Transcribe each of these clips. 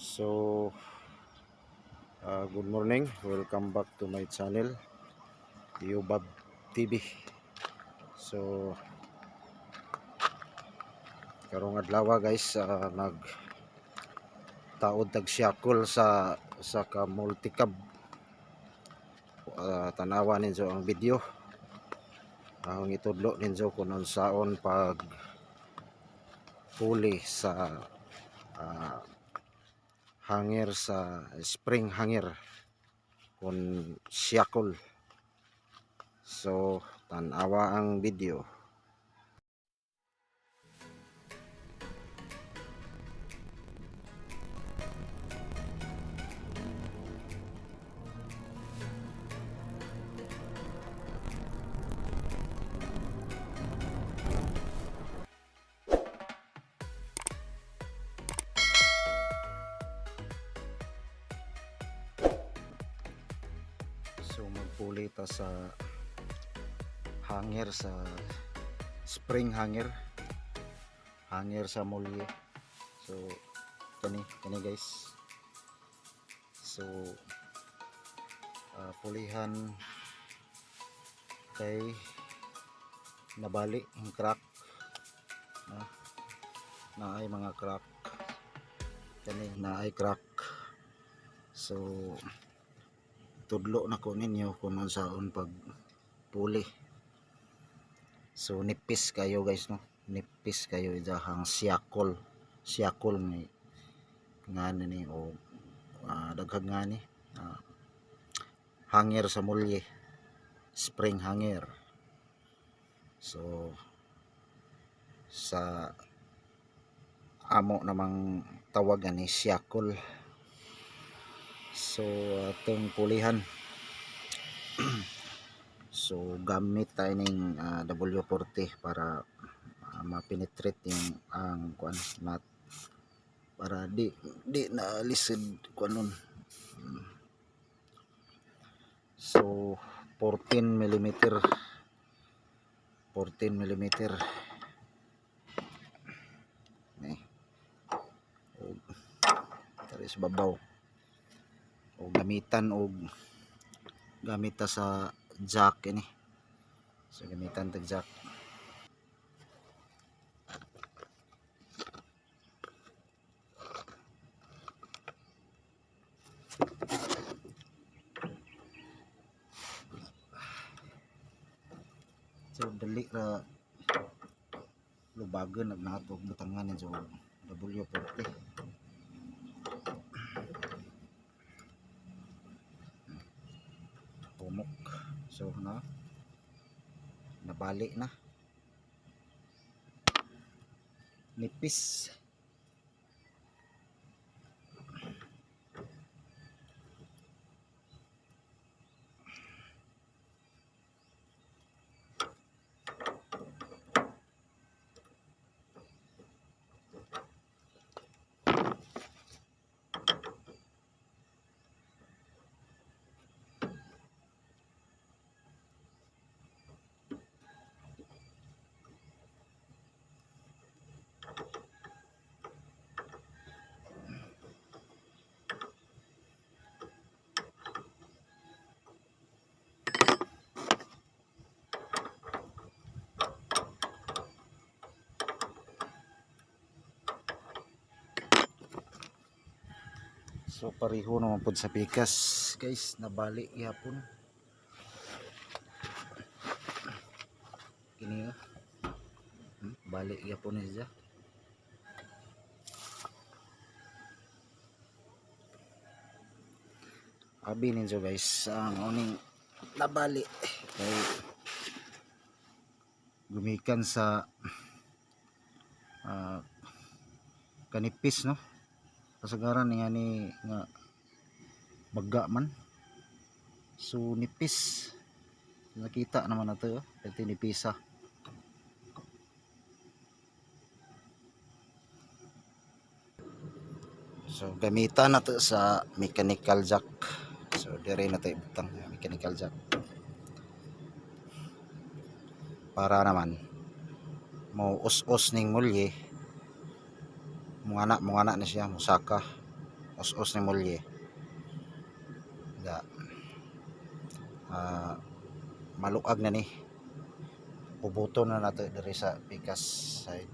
So, good morning. Welcome back to my channel, YoububTV. So, karong adlaw guys, nagtaod tag siakol sa ka multicab. Tanawa ninyo ang video. Ang itudlo ninyo kung unsaon pag huli sa hanger sa spring hanger kun siakol. So, tanawa ang video. So magpuli ta sa hanger sa spring hanger sa mulye. So kani guys. So pulihan kay nabali ang crack na ay mga crack kani na ay crack. So tudlo na ko ninyo kung saan pag puli. So nipis kayo guys, no, nipis kayo idahang siakol nga ni o daghag nga ni hanger sa mulye, spring hanger. So sa amo namang tawagan ni siakol. So atong pulihan. So gamit tayo ng W40 para mapenetrate yung ang kuan nut para di na lisid kuanon. So 14 mm ni taris babaw o gamitan og gamit ta sa jack ini. So gamitan tag jack. So dali ra lubagan nagnatog butangan sa W40. Pumok. So nabali na, nipis. So pareho naman po sa pikas guys, nabali yapon. Kini balik yapon niya. Abi ninyo guys, ang uning nabali kay gumikan sa kanipis, no, kasagaran nga ni nga baga man. So nipis, nakita naman nato ito nipisa. So gamitan nato sa mechanical jack. So dire na tayo butang mechanical jack para naman mo us-us ning mulye, mungana na siya, musaka os ni mulye da maluag na ni, pubuto na nato diri sa pikas side.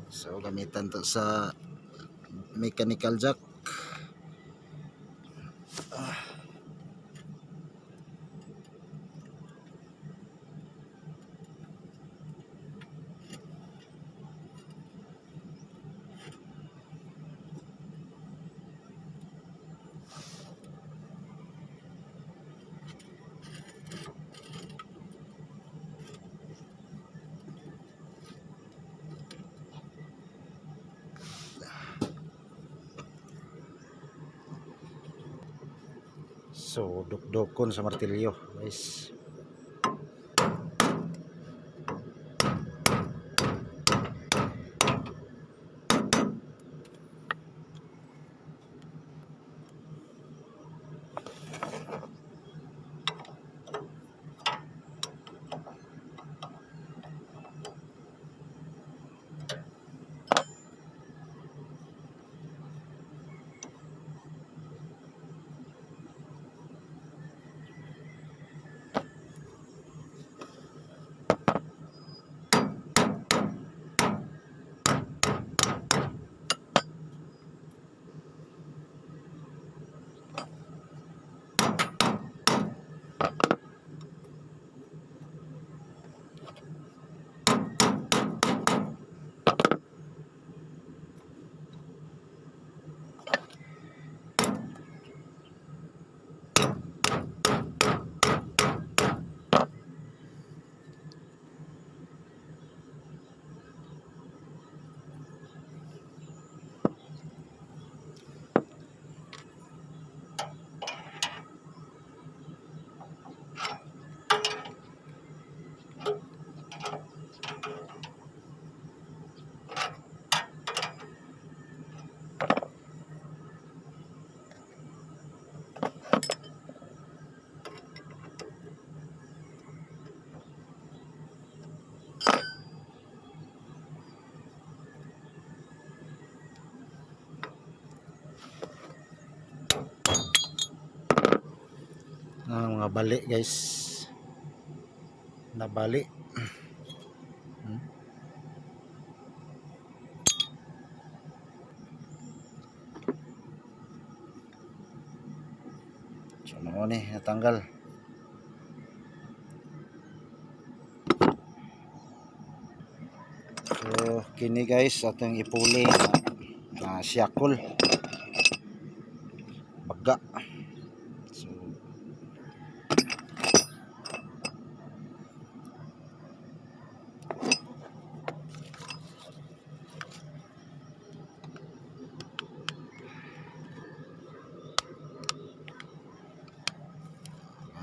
So gamitan to sa mechanical jack. So dukdukon sa martilyo guys. Mga bali guys, nabali. So ano ni natanggal. So kini guys atong ipuli na siakol baga. So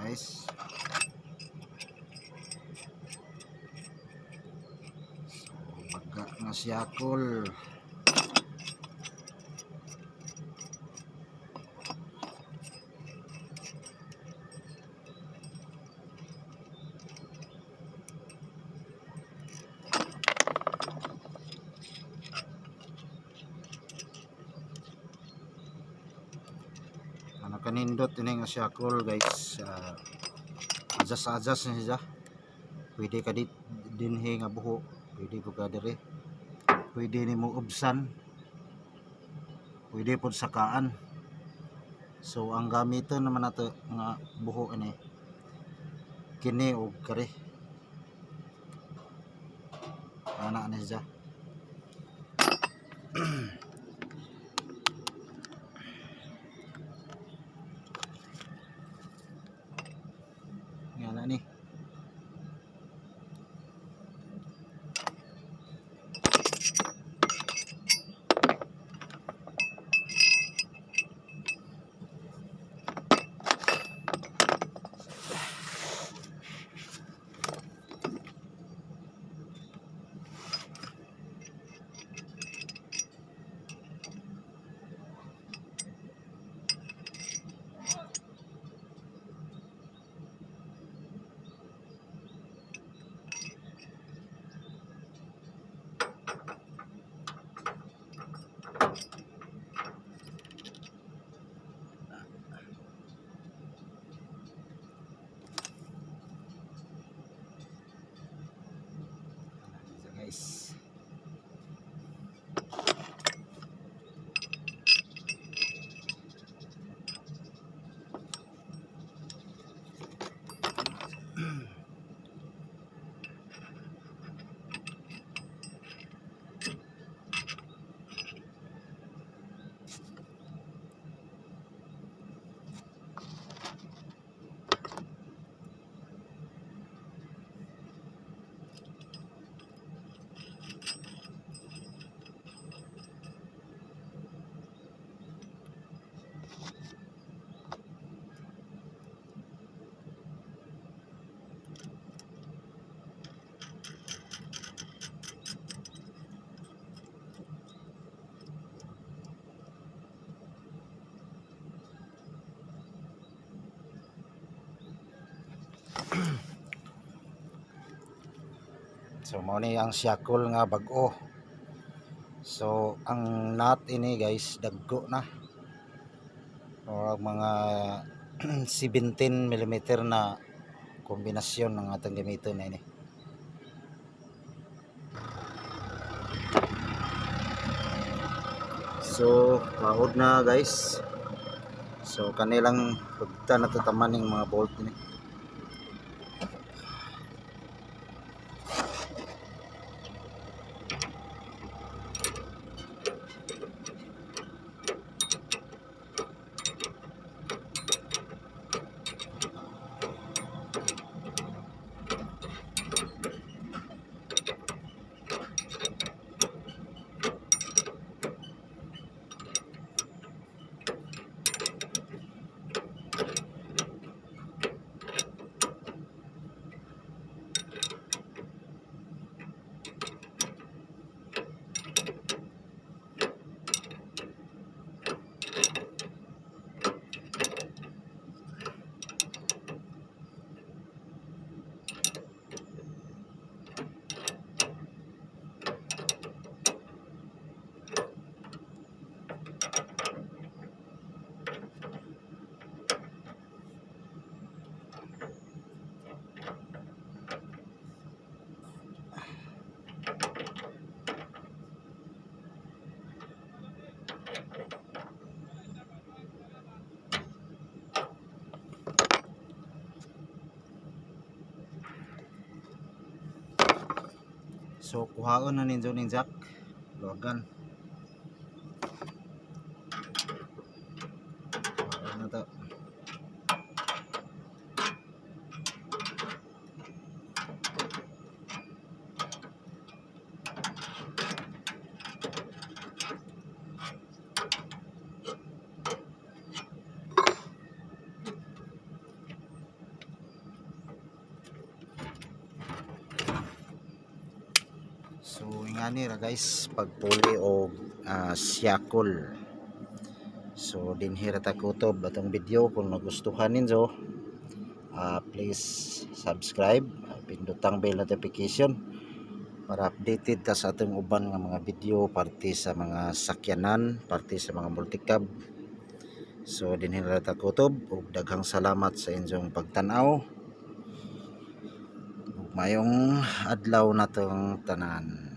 guys, baga nga siakol. Ano kanindot ini nga siakol guys, adjust na siya. Pwede ka dinhi nga buho, pwede po ka diri, pwede nimo ubsan, pwede po sakaan. So ang gamiton naman nato nga buho ini kini og kare ana na siya. Yan na ni. So mao ni ang siakol nga bag-o. So ang nut ini guys dagko na, o mga 17 mm na kombinasyon ng atong gamiton na ini. So kaod na guys. So kanilang pagta natataman ng mga bolt ini. So kuhaon na ninyo ning jack, luwagan. Kuhaon na to. So ingani ra guys pagpuli og siakol. So dinhi ra ta kutob atong video. Kung nagustuhan ninyo, please subscribe, pindutang bell notification para updated ta sa atong uban nga mga video parte sa mga sakyanan, parte sa mga multicab. So dinhi ra ta kutob ug daghang salamat sa inyong pagtan-aw. Mayong adlaw natong tanan.